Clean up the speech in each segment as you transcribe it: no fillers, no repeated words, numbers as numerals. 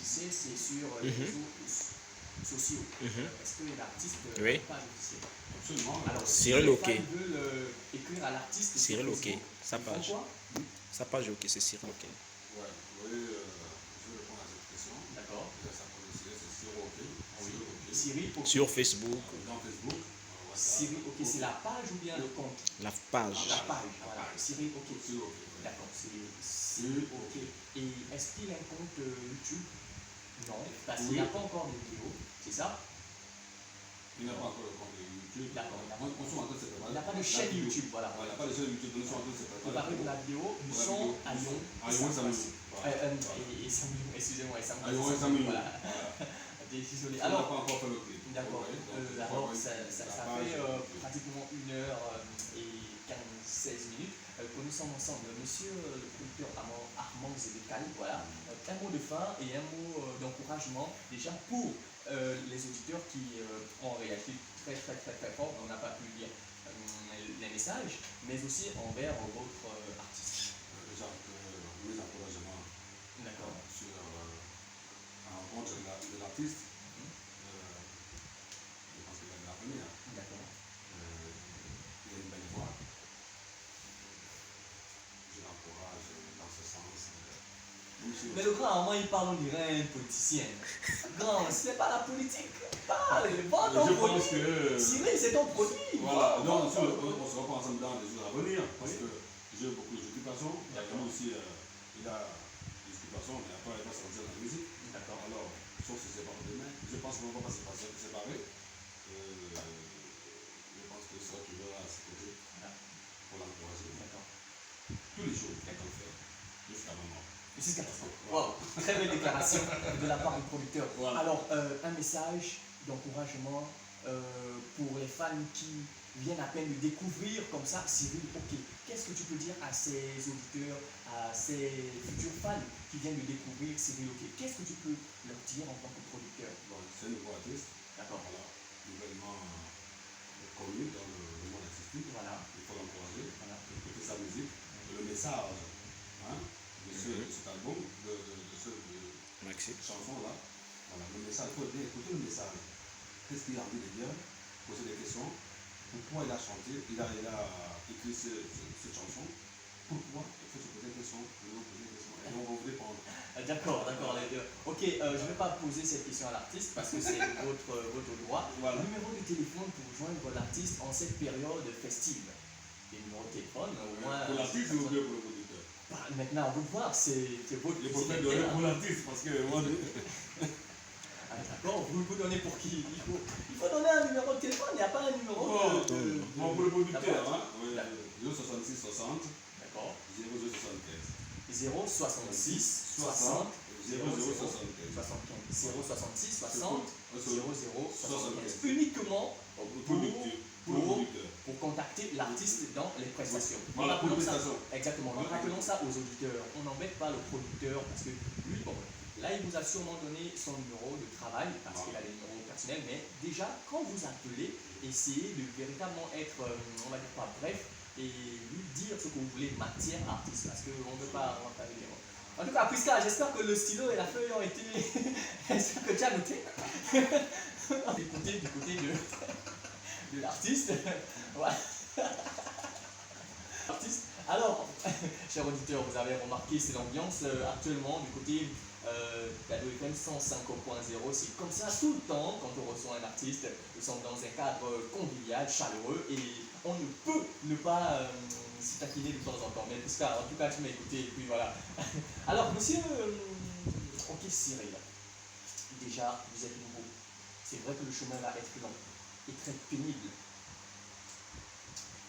officielle, c'est sur les réseaux sociaux. Est-ce que l'artiste a Oui. une page officielle? Absolument. Alors, si Cyril les OK. fans veulent écrire à l'artiste sur Cyril OK, Facebook, sa ils font page. quoi? Sa page OK, c'est Cyril OK. Ouais, oui, je vais répondre à cette question. D'accord. Déjà, ça peut aussi, c'est Cyril OK. Oui. Cyril OK. Cyril OK. Sur Facebook, Dans Facebook. Cyril OK, c'est la page ou bien le compte? la page. La page, voilà. Cyril OK. Cyril OK. D'accord, Cyril OK. Et est-ce qu'il a un compte YouTube? Non, parce qu'il n'a pas encore de vidéo, c'est ça? Il n'a pas encore le compte de YouTube. D'accord. On sont en train de se préparer. Il n'a pas de chaîne YouTube, voilà. Il n'a pas de chaîne YouTube, nous sommes en train de se préparer. Préparer de la vidéo, nous sommes à Lyon. À Lyon, Saint-Louis. Et Saint-Louis, excusez-moi, et À Lyon, Saint-Louis. voilà. Désolé. On n'a Alors, pas encore fait le clip. d'accord. Alors, ça fait pratiquement 1h16 minutes que nous sommes ensemble. Monsieur le producteur Armand Zébécal, voilà. Un mot de fin et un mot d'encouragement déjà pour les auditeurs qui ont réagi très fort. On n'a pas pu lire les messages, mais aussi envers votre artiste. Déjà, mes encouragements sur la rencontre de l'artiste. Je pense qu'il a de l'avenir. D'accord. Il a une belle voix. Je l'encourage dans ce sens. Mais le grand, moi, il parle, on dirait un politicien. Grand, ce n'est pas la politique. Parle, vends ton produit. Cyril, c'est ton produit. Voilà, donc on se reprend ensemble dans les jours à venir parce que j'ai beaucoup d'occupations. Lui aussi, il a des occupations, mais après, il va sortir dans la musique. D'accord. Alors, sauf si c'est pas demain, je pense qu'on ne va pas se séparer. Je pense que ça, tu verras à ses côtés pour l'encourager. D'accord. Tous les jours, on le fait, jusqu'à maintenant. Jusqu'à maintenant. Wow, très belle déclaration de la part du producteur. Voilà. Alors, un message d'encouragement pour les fans qui viennent à peine de découvrir comme ça Cyril OK. Qu'est-ce que tu peux dire à ces auditeurs, à ces futurs fans qui viennent de découvrir Cyril OK? Qu'est-ce que tu peux leur dire en tant que producteur? Bon, c'est un nouveau artiste. D'accord. Voilà, nouvellement connu dans le monde artistique. Voilà. Il faut l'encourager. Voilà. Écouter sa musique, le message de cet album, de Maxime. cette chanson-là. Voilà, le message, il faut bien écouter le message. Qu'est-ce qu'il a envie de dire? Poser des questions. Pourquoi il a chanté, il a écrit cette chanson? Pourquoi? Il faut se poser des questions. Et on va vous répondre. D'accord. OK, je ne vais pas poser cette question à l'artiste parce que c'est votre droit. Voilà. Numéro de téléphone pour joindre l'artiste en cette période festive. Les numéros de téléphone, au moins. Pour l'artiste ou bien pour le producteur? Maintenant, on vous voir, c'est votre Il faut faire donner pour l'artiste parce que moi, d'accord, vous donnez pour qui? Il faut donner un numéro de téléphone, il n'y a pas un numéro de... Bon, pour le producteur, oui. 066 60 D'accord. 0075. 066 60 0075. 066 60 0075. 75. Uniquement Pour pour contacter l'artiste dans les prestations. Voilà, pour les Rappelons ça- prestations. Exactement. Nous rappelons ça aux auditeurs. On n'embête pas le producteur parce que lui, bon, là, il vous a sûrement donné son numéro de travail parce qu'il a des numéros personnels. Mais déjà, quand vous appelez, essayez de véritablement être, on va dire pas bref, et lui dire ce que vous voulez matière artiste parce qu'on ne veut pas dire. En tout cas, Prisca, j'espère que le stylo et la feuille ont été. Est-ce que tu as noté? Du côté de l'artiste. Voilà. Artiste. Alors, chers auditeurs, vous avez remarqué, c'est l'ambiance actuellement du côté d'Ado FM 105.0. C'est comme ça tout le temps quand on reçoit un artiste. Nous sommes dans un cadre convivial, chaleureux et on ne peut ne pas s'y taquiner de temps en temps. Mais en tout cas, tu m'as écouté et puis voilà. Alors, monsieur OK Cyril, déjà, vous êtes nouveau. C'est vrai que le chemin va être long et très pénible.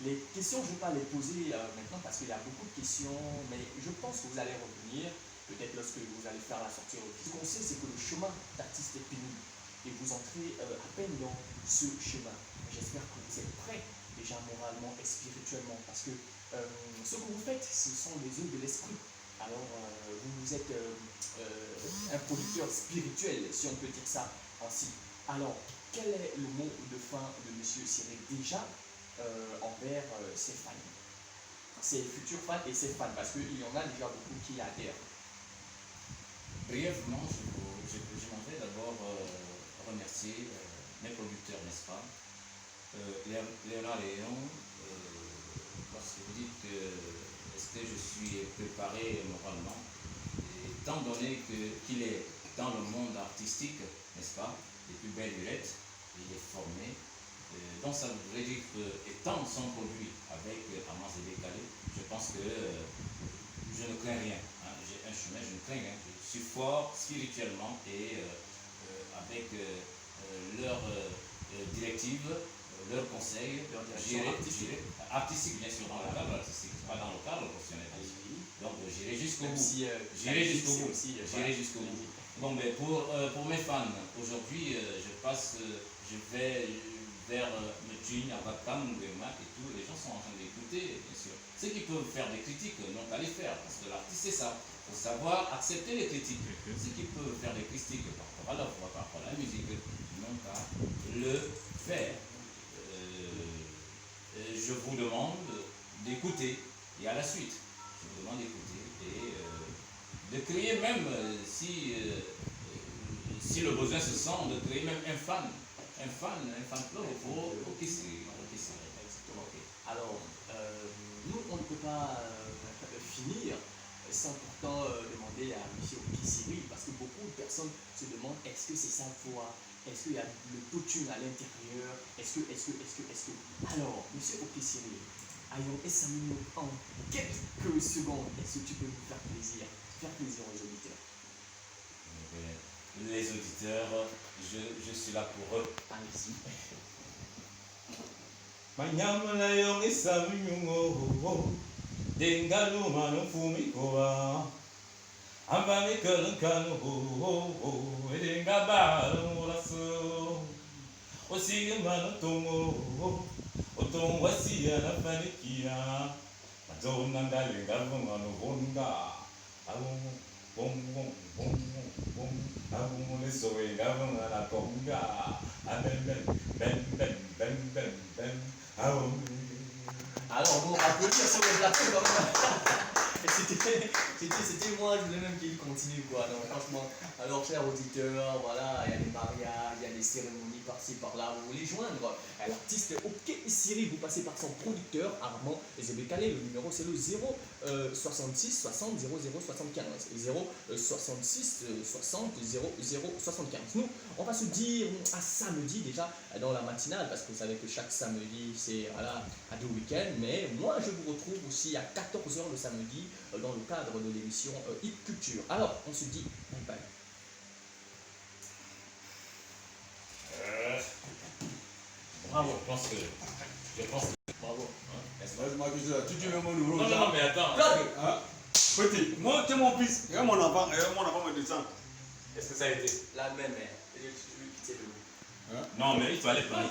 Les questions, je ne vais pas les poser maintenant parce qu'il y a beaucoup de questions, mais je pense que vous allez revenir, peut-être lorsque vous allez faire la sortie. Ce qu'on sait, c'est que le chemin d'artiste est pénible et vous entrez à peine dans ce chemin. J'espère que vous êtes prêts déjà moralement et spirituellement parce que ce que vous faites, ce sont les œuvres de l'esprit. Alors, vous êtes un producteur spirituel, si on peut dire ça ainsi. Alors, quel est le mot de fin de M. Cyril déjà envers ses fans, ses futurs fans et ses fans, parce qu'il y en a déjà beaucoup qui adhèrent. Brièvement, je voudrais d'abord remercier mes producteurs, n'est-ce pas? Léonard Léon, lorsque vous dites que est-ce que je suis préparé moralement, étant donné qu'il est dans le monde artistique, n'est-ce pas, depuis belle lurette, il est formé, donc ça voudrait dire qu'étant son produit avec Amance et Décalé, je pense que je ne crains rien, hein. J'ai un chemin, je ne crains rien, je suis fort spirituellement et avec leurs directives, leurs conseils, artistique bien sûr, dans le cadre artistique, pas dans le cadre professionnel. Donc j'irai jusqu'au bout. J'irai jusqu'au bout. J'irai jusqu'au bout. Bon, mais pour mes fans, aujourd'hui, je vais vers Mutune, Abakam, Gwemak et tout. Les gens sont en train d'écouter, bien sûr. Ceux qui peuvent faire des critiques n'ont qu'à les faire, parce que l'artiste, c'est ça. Il faut savoir accepter les critiques. Ceux qui peuvent faire des critiques par rapport à la voix, par rapport à la musique, n'ont qu'à le faire. Je vous demande d'écouter et à la suite, je vous demande d'écouter et de créer même, si le besoin se sent, de créer même un fan club pour Okisiri. Exactement. Alors, nous, on ne peut pas finir sans pourtant demander à M. Okisiri, parce que beaucoup de personnes se demandent est-ce que c'est sa voix? Est-ce qu'il y a le totune à l'intérieur? Est-ce que... Alors, M. Okisiri, ayons examiné en quelques secondes. Est-ce que tu peux nous faire plaisir aux auditeurs? Les auditeurs, je suis là pour eux. Allez-y. Manyamala yong isamunyungo Dengalu manu fumikoa Ambani kalankanu Edenga balu raso Osigi manu tongo Otong wasia na fanikia Madonna ndalinga manu honga Alongo bom bom bom bom Alongo le soe gavana na tonga ben ben ben ben ben ben. Alors, bon, applaudir sur le plateau, c'était moi, je voulais même qu'il continue, quoi. Donc, franchement, alors, chers auditeurs, voilà, il y a des mariages, il y a des cérémonies par-ci, par-là, vous voulez joindre l'artiste Okisiri, vous passez par son producteur, Armand Zebekale, le numéro c'est le 066 60 00 75, 066 60 00 75. Nous, on va se dire à samedi déjà dans la matinale, parce que vous savez que chaque samedi c'est voilà, à deux week-ends, mais moi je vous retrouve aussi à 14h le samedi dans le cadre de l'émission Hit Culture. Alors, on se dit bye bye. Bravo, je pense que. Bravo. Tu dis le mot nouveau. Non, mais attends. Petit, moi, tu es mon fils. Regarde mon enfant me descend. Est-ce que ça a été? La même, je vais quitter le mot. Non, mais il fallait pas.